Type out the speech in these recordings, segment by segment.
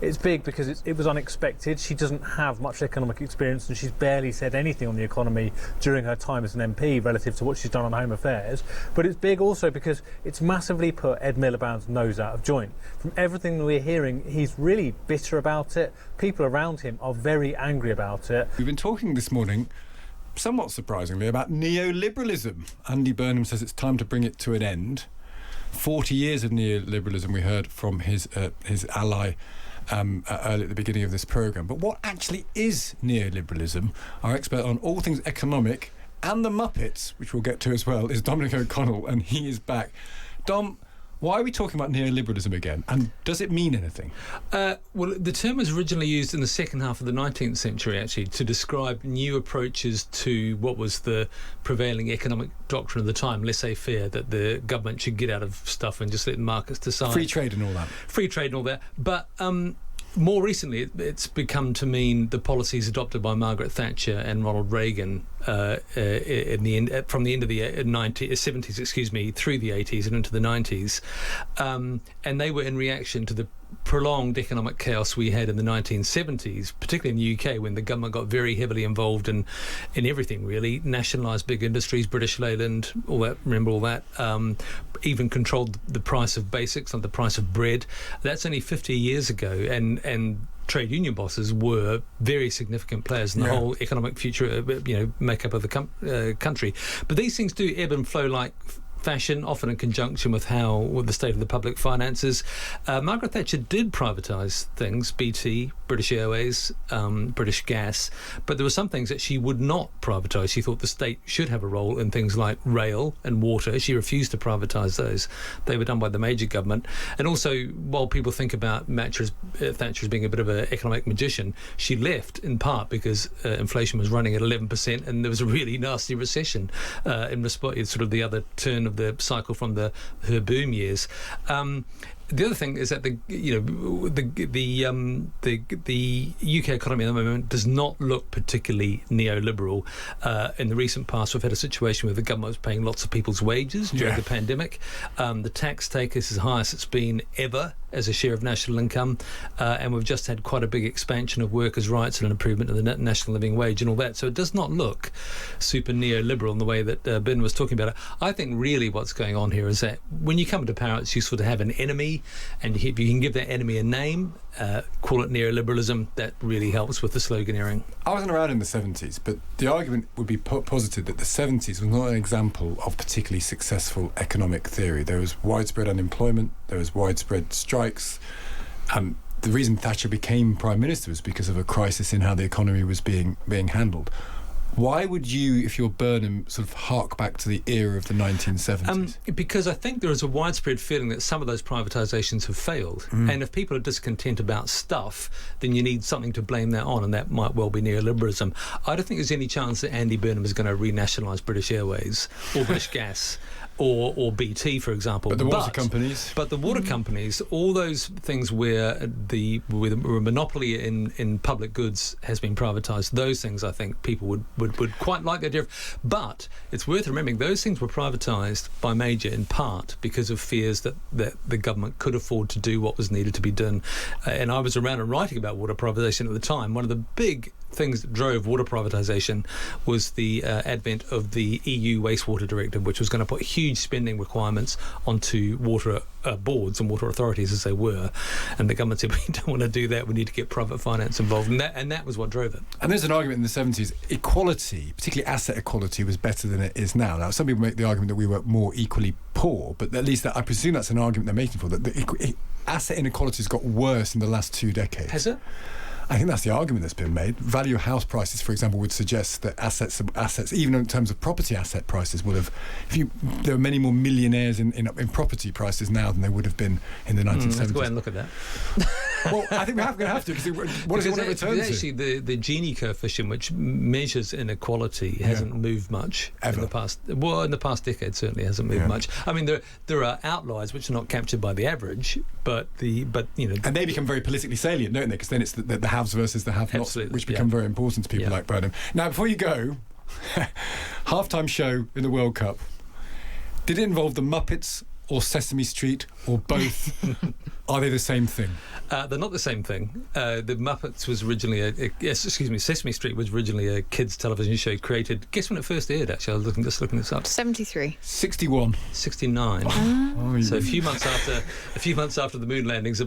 It's big because it was unexpected. She doesn't have much economic experience, and she's barely said anything on the economy during her time as an MP relative to what she's done on Home Affairs. But it's big also because it's massively put Ed Miliband's nose out of joint. From everything that we're hearing, he's really bitter about it. People around him are very angry about it. We've been talking this morning, somewhat surprisingly, about neoliberalism. Andy Burnham says it's time to bring it to an end. 40 years of neoliberalism, we heard from his ally early at the beginning of this programme. But what actually is neoliberalism? Our expert on all things economic and the Muppets, which we'll get to as well, is Dominic O'Connell, and he is back. Dom, why are we talking about neoliberalism again? And does it mean anything? Well, the term was originally used in the second half of the 19th century, actually, to describe new approaches to what was the prevailing economic doctrine of the time, laissez-faire, that the government should get out of stuff and just let the markets decide. Free trade and all that. Free trade and all that. But more recently, it's become to mean the policies adopted by Margaret Thatcher and Ronald Reagan from the end of the 70s, through the 80s and into the 90s. And they were in reaction to the prolonged economic chaos we had in the 1970s, particularly in the UK, when the government got very heavily involved in everything, really. Nationalised big industries, British Leyland, all that, remember all that. Even controlled the price of basics, like the price of bread. That's only 50 years ago, and trade union bosses were very significant players in the whole economic future, makeup of the country. But these things do ebb and flow like fashion, often in conjunction with the state of the public finances. Margaret Thatcher did privatise things, BT, British Airways, British Gas, but there were some things that she would not privatise. She thought the state should have a role in things like rail and water. She refused to privatise those. They were done by the major government. And also, while people think about Thatcher as being a bit of an economic magician, she left in part because inflation was running at 11% and there was a really nasty recession in response, sort of the other turn of the cycle from her boom years. The other thing is that the UK economy at the moment does not look particularly neoliberal. In the recent past, we've had a situation where the government was paying lots of people's wages during the pandemic. The tax take is as high as it's been ever as a share of national income, and we've just had quite a big expansion of workers' rights and an improvement of the national living wage and all that. So it does not look super neoliberal in the way that Ben was talking about it. I think really what's going on here is that when you come into power, it's useful to have an enemy, and if you can give that enemy a name, call it neoliberalism, that really helps with the sloganeering. I wasn't around in the 70s, but the argument would be posited that the 70s was not an example of particularly successful economic theory. There was widespread unemployment, there was widespread strikes. The reason Thatcher became Prime Minister was because of a crisis in how the economy was being handled. Why would you, if you're Burnham, sort of hark back to the era of the 1970s? Because I think there is a widespread feeling that some of those privatisations have failed. And if people are discontent about stuff, then you need something to blame that on, and that might well be neoliberalism. I don't think there's any chance that Andy Burnham is going to renationalise British Airways or British Gas. Or BT, for example. But the water companies. But the water companies, all those things where where a monopoly in public goods has been privatised, those things I think people would quite like the idea of. But it's worth remembering those things were privatised by Major in part because of fears that the government could afford to do what was needed to be done. And I was around and writing about water privatisation at the time. One of the big things that drove water privatisation was the advent of the EU wastewater directive, which was going to put huge spending requirements onto water boards and water authorities as they were, and the government said we don't want to do that, we need to get private finance involved, and that was what drove it. And there's an argument in the 70s, equality, particularly asset equality, was better than it is now. Now some people make the argument that we were more equally poor, but at least I presume that's an argument they're making for, that the asset inequality has got worse in the last 2 decades. Has it? I think that's the argument that's been made. Value of house prices, for example, would suggest that assets, even in terms of property asset prices, would have. There are many more millionaires in property prices now than there would have been in the 1970s. Let's go ahead and look at that. Well, I think we're going to have to, because what does it want to return to? Actually, the Gini coefficient, which measures inequality, hasn't moved much ever in the past. Well, in the past decade, certainly hasn't moved much. I mean, there are outliers which are not captured by the average, but and they become very politically salient, don't they? Because then it's the haves versus the have-nots, which become very important to people like Burnham. Now, before you go, halftime show in the World Cup. Did it involve the Muppets or Sesame Street or both? Are they the same thing? They're not the same thing. The Muppets was originally Sesame Street was originally a kids' television show created. Guess when it first aired? Actually, I was looking this up. 73. 61. 69. Oh, So a few months after the moon landings,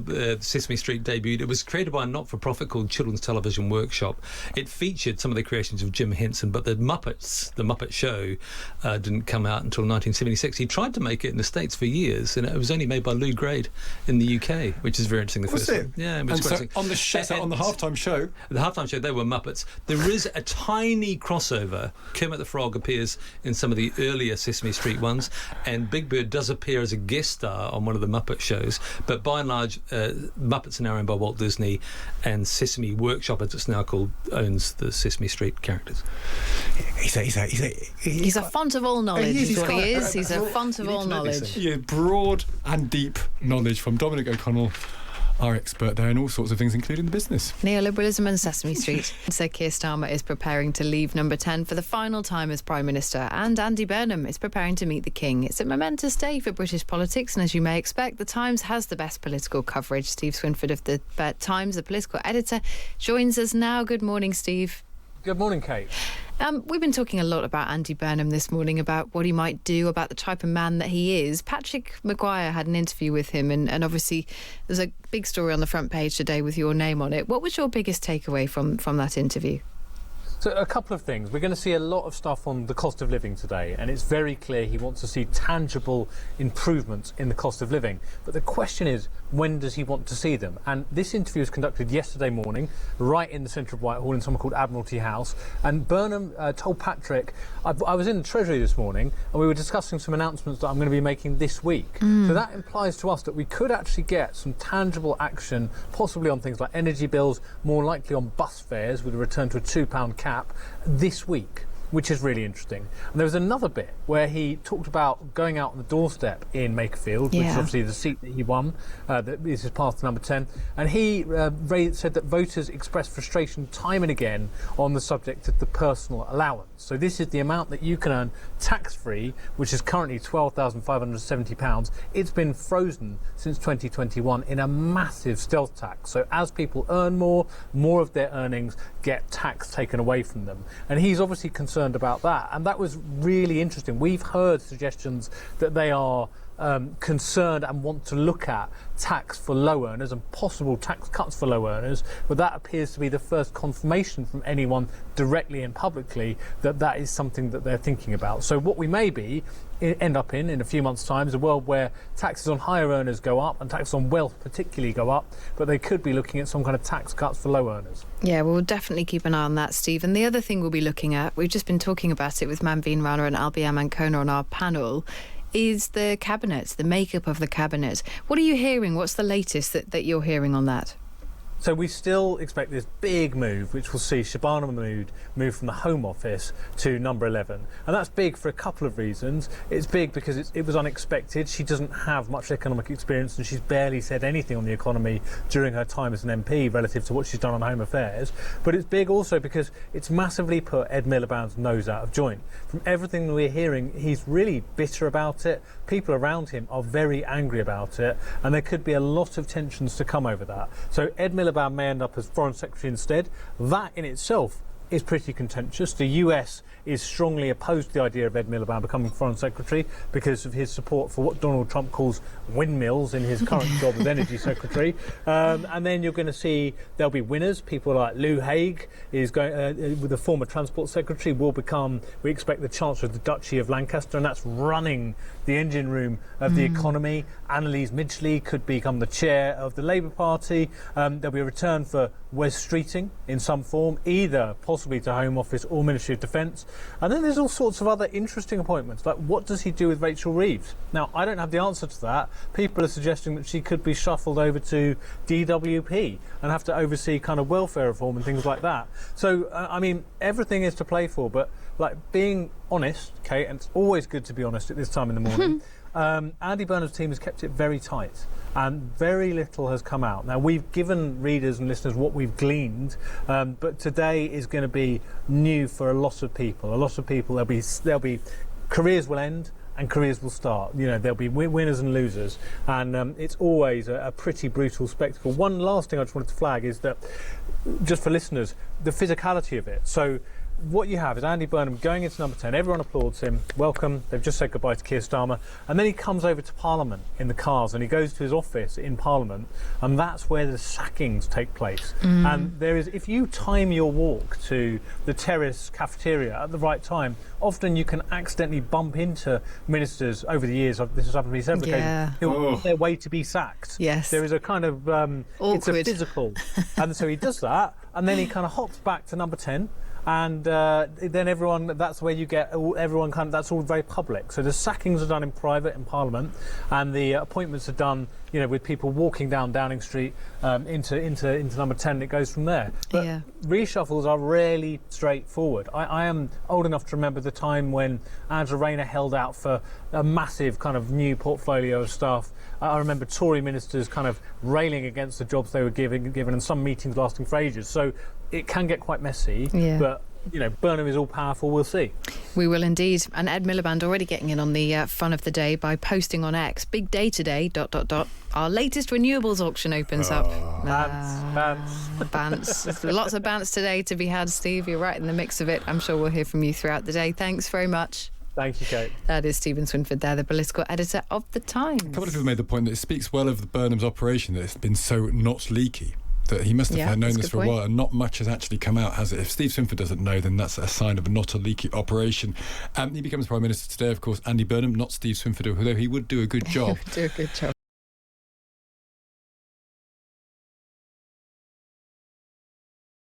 Sesame Street debuted. It was created by a not-for-profit called Children's Television Workshop. It featured some of the creations of Jim Henson, but the Muppet Show, didn't come out until 1976. He tried to make it in the States for years, and it was only made by Lou Grade in the UK, which is very interesting. The first one. Yeah, it was and so quite on the halftime show. The halftime show, they were Muppets. There is a tiny crossover. Kermit the Frog appears in some of the earlier Sesame Street ones, and Big Bird does appear as a guest star on one of the Muppet shows. But by and large, Muppets are now owned by Walt Disney, and Sesame Workshop, as it's now called, owns the Sesame Street characters. He's a font of all knowledge, is what he is. He's a font of all knowledge. Yeah, broad and deep knowledge from Dominic O'Connell, our expert there in all sorts of things, including the business. Neoliberalism and Sesame Street. So Keir Starmer is preparing to leave Number 10 for the final time as Prime Minister, and Andy Burnham is preparing to meet the King. It's a momentous day for British politics, and as you may expect, The Times has the best political coverage. Steve Swinford of the Times, the political editor, joins us now. Good morning, Steve. Good morning, Kate. We've been talking a lot about Andy Burnham this morning, about what he might do, about the type of man that he is. Patrick Maguire had an interview with him, and obviously there's a big story on the front page today with your name on it. What was your biggest takeaway from that interview? So a couple of things. We're going to see a lot of stuff on the cost of living today, and it's very clear he wants to see tangible improvements in the cost of living. But the question is, when does he want to see them? And this interview was conducted yesterday morning, right in the centre of Whitehall, in somewhere called Admiralty House. And Burnham told Patrick, I was in the Treasury this morning, and we were discussing some announcements that I'm going to be making this week. So that implies to us that we could actually get some tangible action, possibly on things like energy bills, more likely on bus fares, with a return to a £2 cap this week, which is really interesting. And there was another bit where he talked about going out on the doorstep in Makerfield, which is obviously the seat that he won. This is path to Number 10. And he said that voters expressed frustration time and again on the subject of the personal allowance. So this is the amount that you can earn tax-free, which is currently £12,570. It's been frozen since 2021 in a massive stealth tax. So as people earn more of their earnings get tax taken away from them. And he's obviously concerned about that. And that was really interesting. We've heard suggestions that they are concerned and want to look at tax for low earners and possible tax cuts for low earners, but that appears to be the first confirmation from anyone directly and publicly that that is something that they're thinking about. So what we may end up in a few months' time is a world where taxes on higher earners go up and taxes on wealth particularly go up, but they could be looking at some kind of tax cuts for low earners. Yeah, we'll definitely keep an eye on that, Steve. And the other thing we'll be looking at, we've just been talking about it with Manveen Rana and Albiam Ancona on our panel, is the cabinet, the makeup of the cabinet. What are you hearing? What's the latest that you're hearing on that? So we still expect this big move, which will see Shabana Mahmood move from the Home Office to number 11. And that's big for a couple of reasons. It's big because it was unexpected. She doesn't have much economic experience, and she's barely said anything on the economy during her time as an MP relative to what she's done on Home Affairs. But it's big also because it's massively put Ed Miliband's nose out of joint. From everything we're hearing, he's really bitter about it. People around him are very angry about it, and there could be a lot of tensions to come over that. So Ed Miliband may end up as Foreign Secretary instead. That in itself is pretty contentious. The US is strongly opposed to the idea of Ed Miliband becoming Foreign Secretary because of his support for what Donald Trump calls windmills in his current job as Energy Secretary. And then you're going to see there'll be winners. People like Lou Haig is going, with the former Transport Secretary, will become, we expect, the Chancellor of the Duchy of Lancaster, and that's running the engine room of the economy. Annalise Midgley could become the chair of the Labour Party. There'll be a return for Wes Streeting in some form, either possibly to Home Office or Ministry of Defence. And then there's all sorts of other interesting appointments, like what does he do with Rachel Reeves? Now, I don't have the answer to that. People are suggesting that she could be shuffled over to DWP and have to oversee kind of welfare reform and things like that. So, I mean, everything is to play for, but like being honest, Kate, and it's always good to be honest at this time in the morning, Andy Burnham's team has kept it very tight and very little has come out. Now, we've given readers and listeners what we've gleaned, but today is going to be new for a lot of people. There'll be careers will end and careers will start. There'll be winners and losers, and it's always a pretty brutal spectacle. One last thing I just wanted to flag is that, just for listeners, the physicality of it. So what you have is Andy Burnham going into number 10. Everyone applauds him. Welcome. They've just said goodbye to Keir Starmer. And then he comes over to Parliament in the cars, and he goes to his office in Parliament, and that's where the sackings take place. And if you time your walk to the terrace cafeteria at the right time, often you can accidentally bump into ministers over the years. This has happened to me several occasions. Who are on their way to be sacked. Yes. There is a kind of it's a physical. And so he does that, and then he kind of hops back to number 10. And then everyone, that's where you get everyone that's all very public. So the sackings are done in private in Parliament, and the appointments are done, with people walking down Downing Street into number 10. It goes from there. But reshuffles are rarely straightforward. I am old enough to remember the time when Angela Rayner held out for a massive kind of new portfolio of stuff. I remember Tory ministers kind of railing against the jobs they were given, and some meetings lasting for ages. So it can get quite messy, but Burnham is all powerful. We'll see. We will indeed. And Ed Miliband already getting in on the fun of the day by posting on X. Big day today. ... Our latest renewables auction opens up. Bants. Lots of bants today to be had, Steve. You're right in the mix of it. I'm sure we'll hear from you throughout the day. Thanks very much. Thank you, Kate. That is Steven Swinford there, the political editor of The Times. A couple of people made the point that it speaks well of the Burnham's operation that it's been so not leaky. That he must have known this for a while, and not much has actually come out, has it? If Steve Swinford doesn't know, then that's a sign of not a leaky operation. He becomes Prime Minister today, of course. Andy Burnham, not Steve Swinford, although he would do a good job. Do a good job.